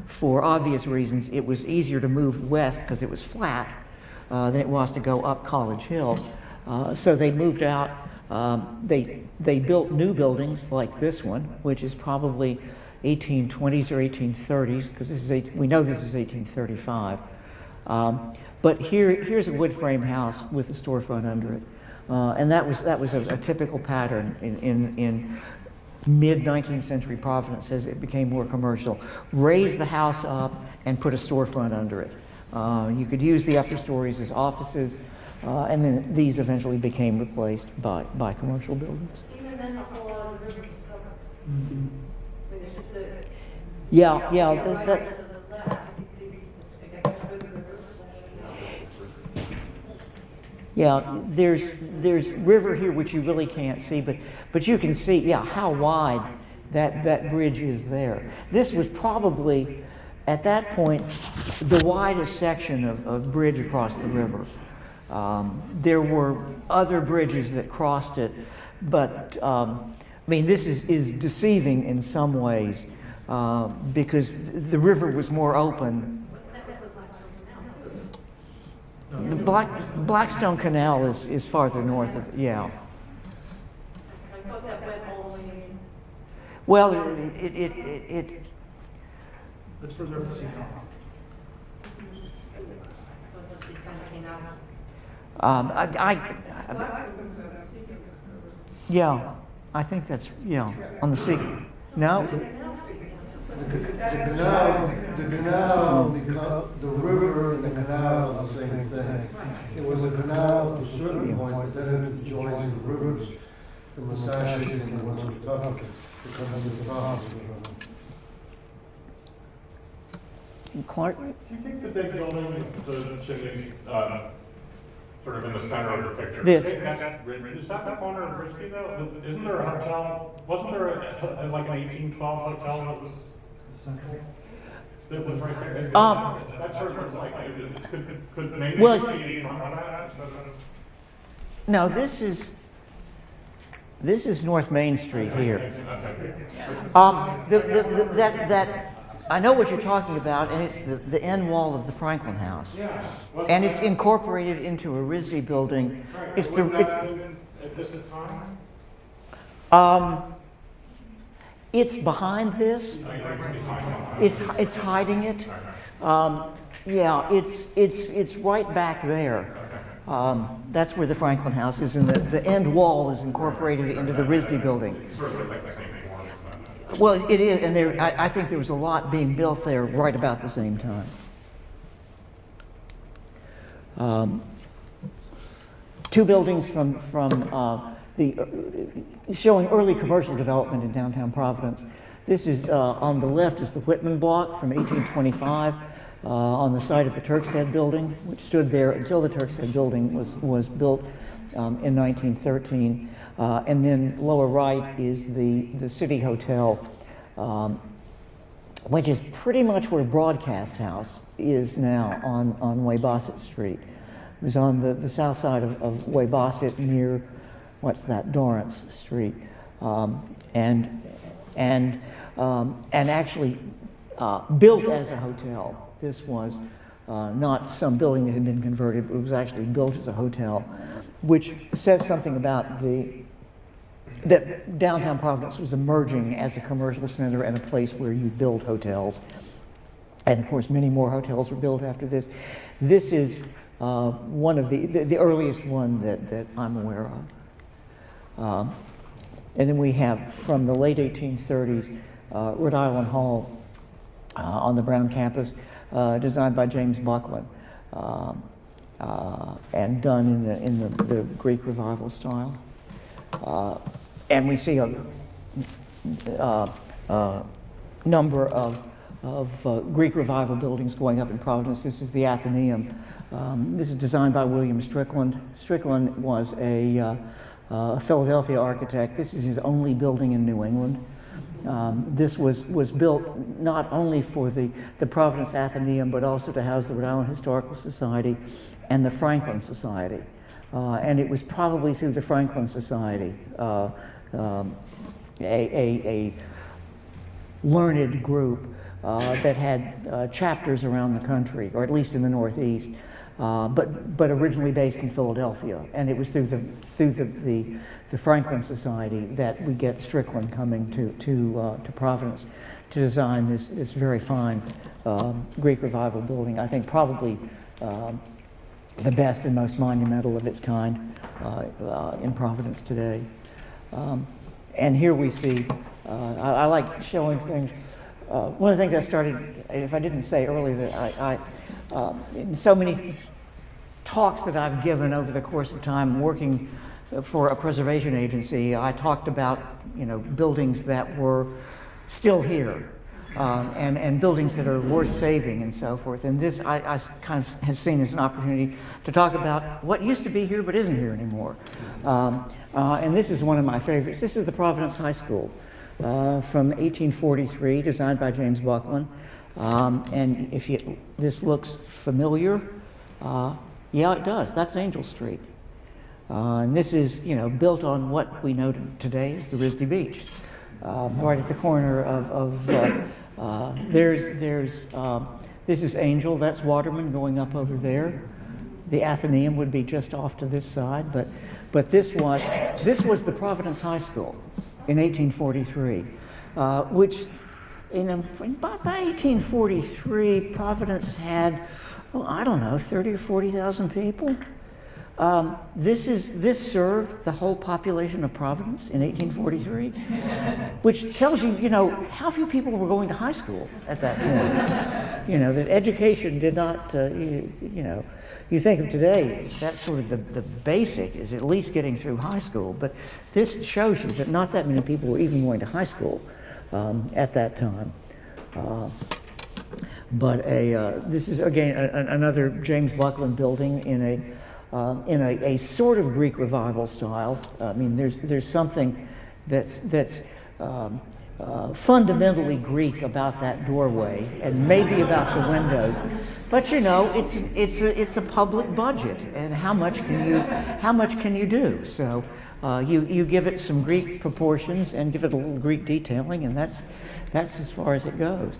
For obvious reasons, it was easier to move west because it was flat than it was to go up College Hill. So they moved out. They built new buildings like this one, which is probably 1820s or 1830s, because we know this is 1835. But here's a wood frame house with a storefront under it, and that was a typical pattern in mid-19th century Providence as it became more commercial. Raise the house up and put a storefront under it. You could use the upper stories as offices, and then these eventually became replaced by commercial buildings. Even then, a whole lot of the river was covered. I mean, there's just the. Yeah, right that's. to the left, you can see, I guess that's where the river was actually. Yeah, there's river here which you really can't see, but you can see, how wide that bridge is there. This was probably, at that point, the widest section of bridge across the river. There were other bridges that crossed it, but this is deceiving in some ways because the river was more open. That was the Blackstone Canal too. The Blackstone Canal is farther north of, I thought that went all the way in. Well, it That's further up the sea. I thought this kind of came out. I think that's, on the sea. No? Canal Street. The river and the canal are the same thing. It was a canal to a certain point, but then it joins the rivers, the Musashi and the West Kentucky. to come into the Providence River. Clark? Do you think the big building, the chimneys, sort of in the center of the picture? This. Is that the corner of Risky though? Isn't there a hotel, wasn't there like an 1812 hotel that was central? That was right there? That sort of was like, could maybe Was- be in front of that? No, this is North Main Street here. Okay. That I know what you're talking about, and it's the end wall of the Franklin House, Yeah. and it's incorporated into a RISD building. It's the Wouldn't that have been at this time? it's behind this. It's hiding it. Yeah, it's right back there. That's where the Franklin House is, and the end wall is incorporated into the RISD building. Sort of like the same form. Well, it is, and I think there was a lot being built there right about the same time. Two buildings from showing early commercial development in downtown Providence. This is on the left is the Whitman Block from 1825 on the site of the Turk's Head building, which stood there until the Turk's Head building was built in 1913. And then lower right is the City Hotel, which is pretty much where Broadcast House is now on Weybosset Street. It was on the south side of Weybosset near, what's that, Dorrance Street. And actually built as a hotel. This was not some building that had been converted, it was actually built as a hotel, which says something about that downtown Providence was emerging as a commercial center and a place where you build hotels. And of course, many more hotels were built after this. This is one of the earliest one that I'm aware of. And then we have, from the late 1830s, Rhode Island Hall on the Brown campus, designed by James Buckland, and done in the Greek Revival style. And we see a number of Greek Revival buildings going up in Providence. This is the Athenaeum. This is designed by William Strickland. Strickland was a Philadelphia architect. This is his only building in New England. This was built not only for the Providence Athenaeum, but also to house the Rhode Island Historical Society and the Franklin Society. And it was probably through the Franklin Society, a learned group that had chapters around the country, or at least in the Northeast, but originally based in Philadelphia. And it was through the Franklin Society that we get Strickland coming to Providence to design this very fine Greek Revival building. I think probably the best and most monumental of its kind in Providence today. And here we see, I like showing things. One of the things I started, if I didn't say earlier, that in so many talks that I've given over the course of time working for a preservation agency, I talked about, buildings that were still here, and buildings that are worth saving and so forth. And this I kind of have seen as an opportunity to talk about what used to be here but isn't here anymore. And this is one of my favorites. This is the Providence High School from 1843, designed by James Buckland. And if this looks familiar, yeah, it does. That's Angel Street. And this is, built on what we know today as the RISD Beach. Right at the corner of this is Angel, that's Waterman going up over there. The Athenaeum would be just off to this side, but this was the Providence High School in 1843, which by 1843 Providence had, I don't know, 30 or 40,000 people. This served the whole population of Providence in 1843, which tells you, how few people were going to high school at that point. That education did not, you think of today, that's sort of the basic is at least getting through high school, but this shows you that not that many people were even going to high school at that time. But this is again another James Buckland building in a sort of Greek revival style. I mean, there's something that's fundamentally Greek about that doorway, and maybe about the windows. But it's a public budget, and how much can you do? So you give it some Greek proportions and give it a little Greek detailing, and that's as far as it goes.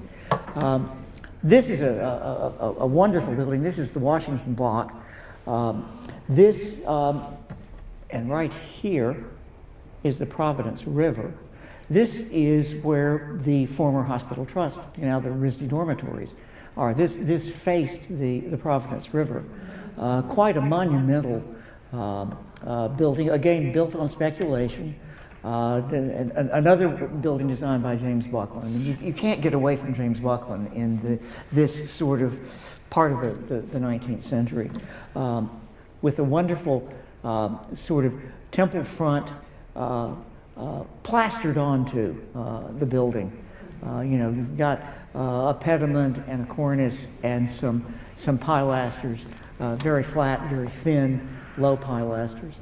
This is a wonderful building. This is the Washington Block. And right here is the Providence River. This is where the former Hospital Trust, now the RISD dormitories, are. This faced the Providence River. Quite a monumental building, again built on speculation. Another building designed by James Buckland. I mean, you can't get away from James Buckland in this sort of part of the 19th century, with a wonderful sort of temple front plastered onto the building. You've got a pediment and a cornice and some pilasters, very flat, very thin, low pilasters.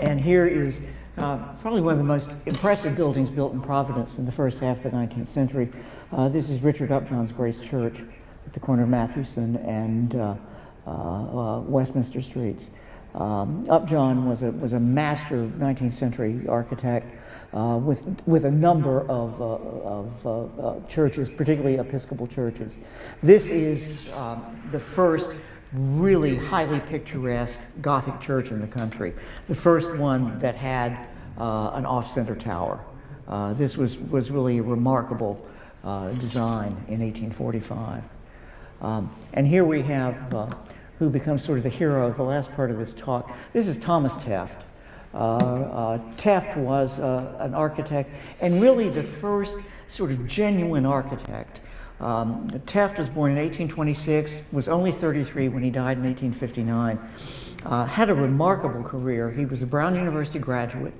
And here is probably one of the most impressive buildings built in Providence in the first half of the 19th century. This is Richard Upjohn's Grace Church at the corner of Mathewson and Westminster Streets. Upjohn was a master 19th century architect with a number of churches, particularly Episcopal churches. This is the first really highly picturesque Gothic church in the country, the first one that had an off-center tower. This was really a remarkable design in 1845. And here we have who becomes sort of the hero of the last part of this talk. This is Thomas Tefft. Tefft was an architect, and really the first sort of genuine architect. Tefft was born in 1826, was only 33 when he died in 1859. Had a remarkable career. He was a Brown University graduate.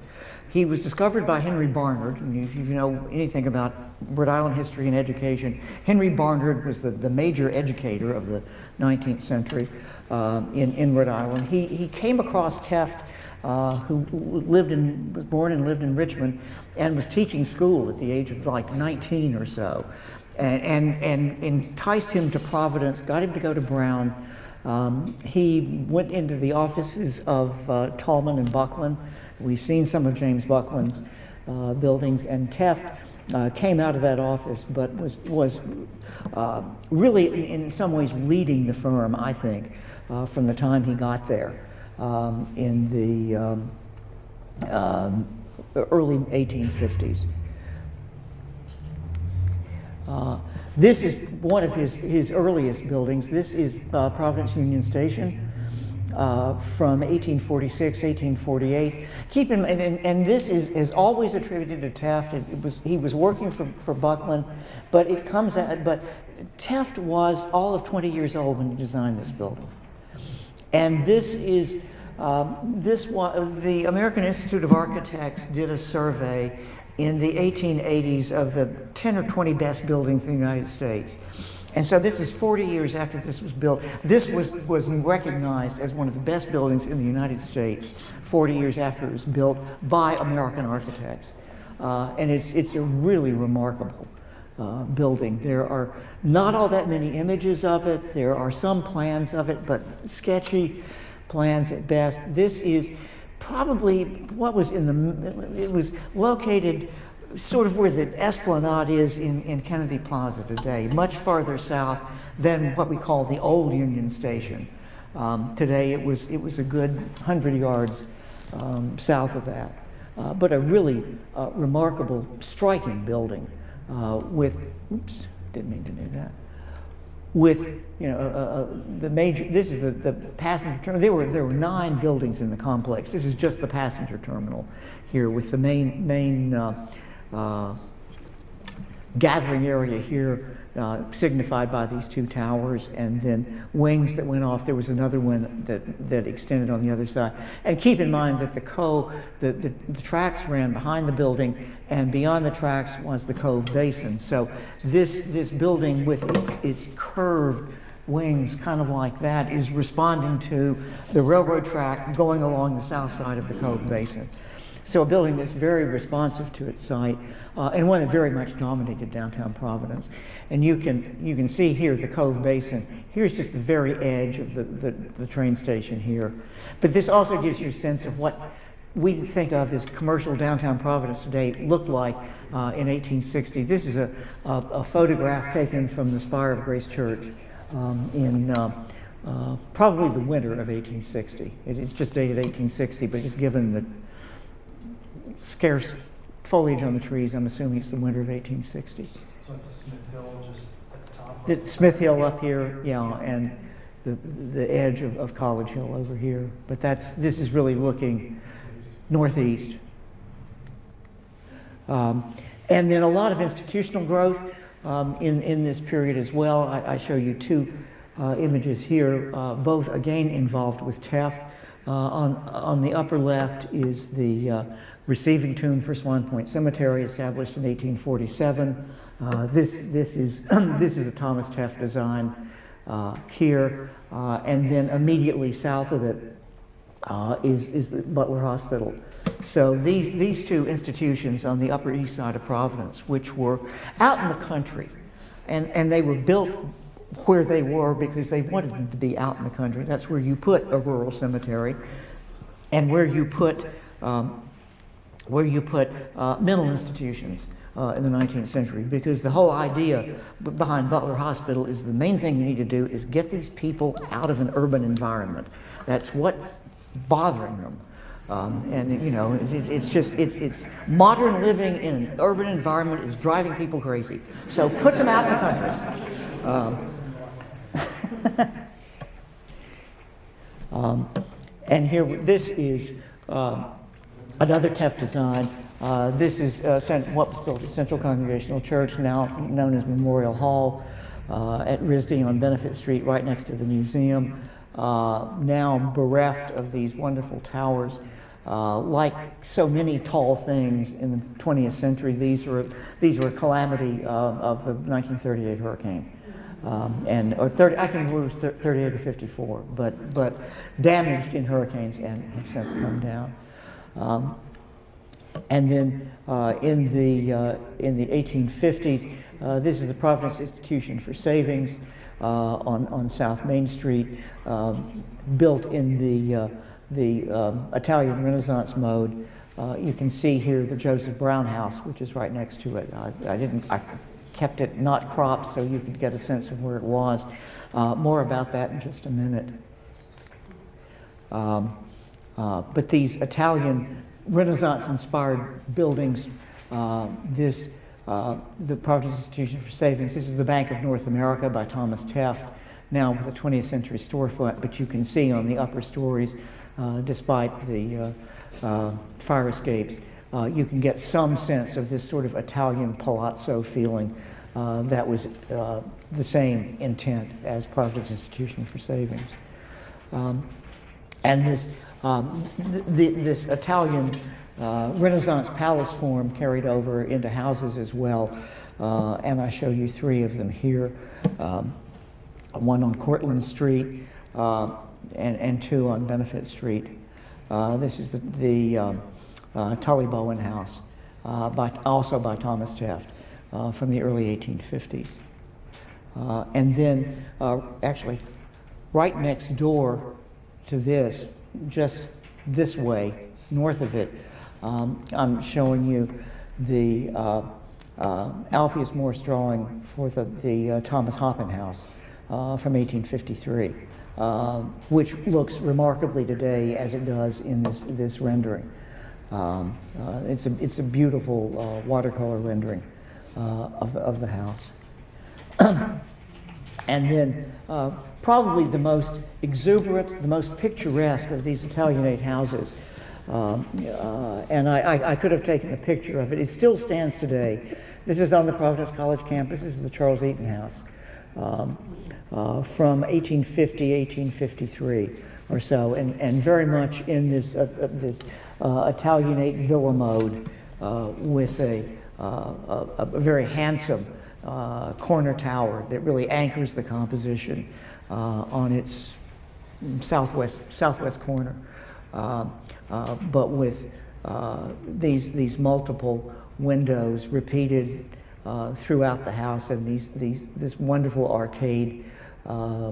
He was discovered by Henry Barnard, and if you know anything about Rhode Island history and education, Henry Barnard was the major educator of the 19th century in Rhode Island. He came across Tefft, who was born and lived in Richmond, and was teaching school at the age of like 19 or so, and enticed him to Providence, got him to go to Brown. He went into the offices of Tallman and Buckland. We've seen some of James Buckland's buildings, and Tefft came out of that office, but was really in some ways leading the firm, I think, from the time he got there in the early 1850s. This is one of his earliest buildings. This is Providence Union Station from 1846, 1848. Keep in mind, and this is always attributed to Tefft. He was working for Buckland, but Tefft was all of 20 years old when he designed this building. And this is the American Institute of Architects did a survey in the 1880s of the 10 or 20 best buildings in the United States. And so this is 40 years after this was built. This was recognized as one of the best buildings in the United States 40 years after it was built by American architects. And it's a really remarkable building. There are not all that many images of it. There are some plans of it, but sketchy plans at best. This is probably what was it was located sort of where the Esplanade is in Kennedy Plaza today, much farther south than what we call the old Union Station. Today it was a good 100 yards south of that. But a really remarkable, striking building with, oops, didn't mean to do that. with, the major, this is the passenger terminal. There were 9 buildings in the complex. This is just the passenger terminal here with the main gathering area here, signified by these 2 towers, and then wings that went off. There was another one that extended on the other side. And keep in mind that the tracks ran behind the building, and beyond the tracks was the Cove Basin. So this building with its curved wings, kind of like that, is responding to the railroad track going along the south side of the Cove Basin. So a building that's very responsive to its site, and one that very much dominated downtown Providence. And you can see here the Cove Basin. Here's just the very edge of the train station here. But this also gives you a sense of what we think of as commercial downtown Providence today looked like in 1860. This is a photograph taken from the spire of Grace Church in probably the winter of 1860. It's just dated 1860, but just given the scarce foliage on the trees, I'm assuming it's the winter of 1860. So it's Smith Hill just at the top? The Smith Hill up here, yeah, and the edge of College Hill over here. But this is really looking northeast. And then a lot of institutional growth in this period as well. I show you 2 images here, both again involved with Taft. On the upper left is the receiving tomb for Swan Point Cemetery, established in 1847. This is a Thomas Taft design here, and then immediately south of it is the Butler Hospital. So these 2 institutions on the Upper East Side of Providence, which were out in the country, and they were built where they were because they wanted them to be out in the country. That's where you put a rural cemetery, and where you put mental institutions in the 19th century, because the whole idea behind Butler Hospital is the main thing you need to do is get these people out of an urban environment. That's what's bothering them. It's modern living in an urban environment is driving people crazy. So put them out in the country. And here, this is another Taft design. This is what was built at Central Congregational Church, now known as Memorial Hall, at RISD on Benefit Street, right next to the museum. Now bereft of these wonderful towers. Like so many tall things in the 20th century, these were a calamity of the 1938 hurricane. Or 30, I can't remember if it was 38 or 54, but damaged in hurricanes and have since come down. And then in the 1850s, this is the Providence Institution for Savings on South Main Street, built in the Italian Renaissance mode. You can see here the Joseph Brown House, which is right next to it. I kept it not cropped so you could get a sense of where it was. More about that in just a minute. But these Italian Renaissance-inspired buildings, the Providence Institution for Savings, this is the Bank of North America by Thomas Taft, now with a 20th century storefront, but you can see on the upper stories, despite the fire escapes, you can get some sense of this sort of Italian palazzo feeling that was the same intent as Providence Institution for Savings. And this Italian Renaissance palace form carried over into houses as well, and I show you 3 of them here. One on Cortlandt Street and 2 on Benefit Street. This is the Tully Bowen House, also by Thomas Taft, from the early 1850s. And then, actually, right next door to this, just this way, north of it, I'm showing you the Alpheus Morse drawing for the Thomas Hoppin House from 1853, which looks remarkably today as it does in this rendering. It's a beautiful watercolor rendering of the house. And then probably the most exuberant, the most picturesque of these Italianate houses. And I could have taken a picture of it. It still stands today. This is on the Providence College campus. This is the Charles Eaton House from 1850, 1853 or so, and very much in this Italianate villa mode with a very handsome corner tower that really anchors the composition on its southwest corner, but with these multiple windows repeated throughout the house, and this wonderful arcade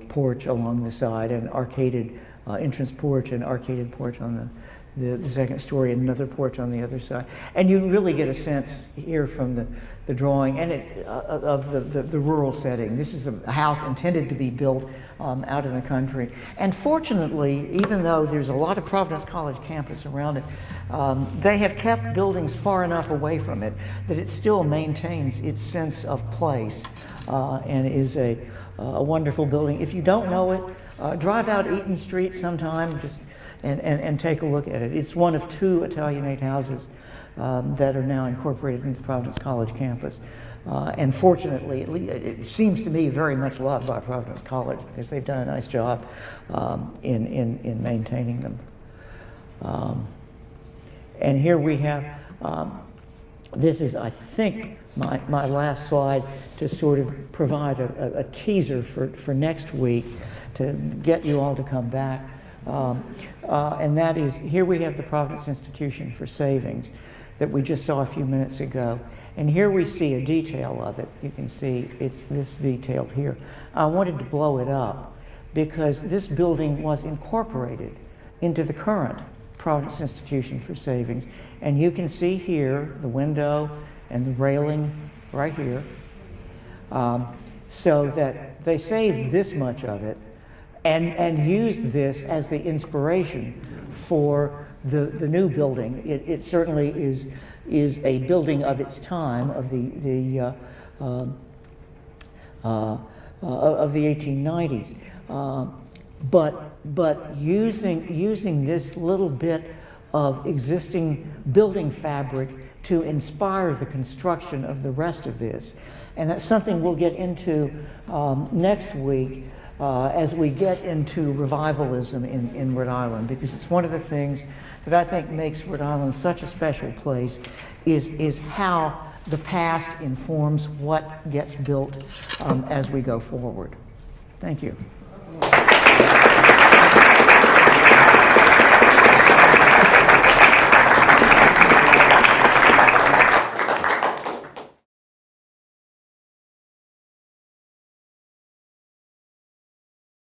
porch along the side, and arcaded entrance porch and arcaded porch on the second story, and another porch on the other side. And you really get a sense here from the drawing and of the rural setting. This is a house intended to be built out in the country. And fortunately, even though there's a lot of Providence College campus around it, they have kept buildings far enough away from it that it still maintains its sense of place and is a wonderful building. If you don't know it, drive out Eaton Street sometime and take a look at it. It's one of 2 Italianate houses that are now incorporated into the Providence College campus. And fortunately, it seems to me very much loved by Providence College because they've done a nice job in maintaining them. And here we have, this is, I think, my last slide to sort of provide a teaser for next week to get you all to come back. And that is, here we have the Providence Institution for Savings that we just saw a few minutes ago. And here we see a detail of it. You can see it's this detail here. I wanted to blow it up because this building was incorporated into the current Providence Institution for Savings. And you can see here the window and the railing right here. So that they saved this much of it and used this as the inspiration for the new building. It certainly is a building of its time, of the 1890s, but using this little bit of existing building fabric to inspire the construction of the rest of this. And that's something we'll get into next week as we get into revivalism in Rhode Island, because it's one of the things that I think makes Rhode Island such a special place is how the past informs what gets built as we go forward. Thank you.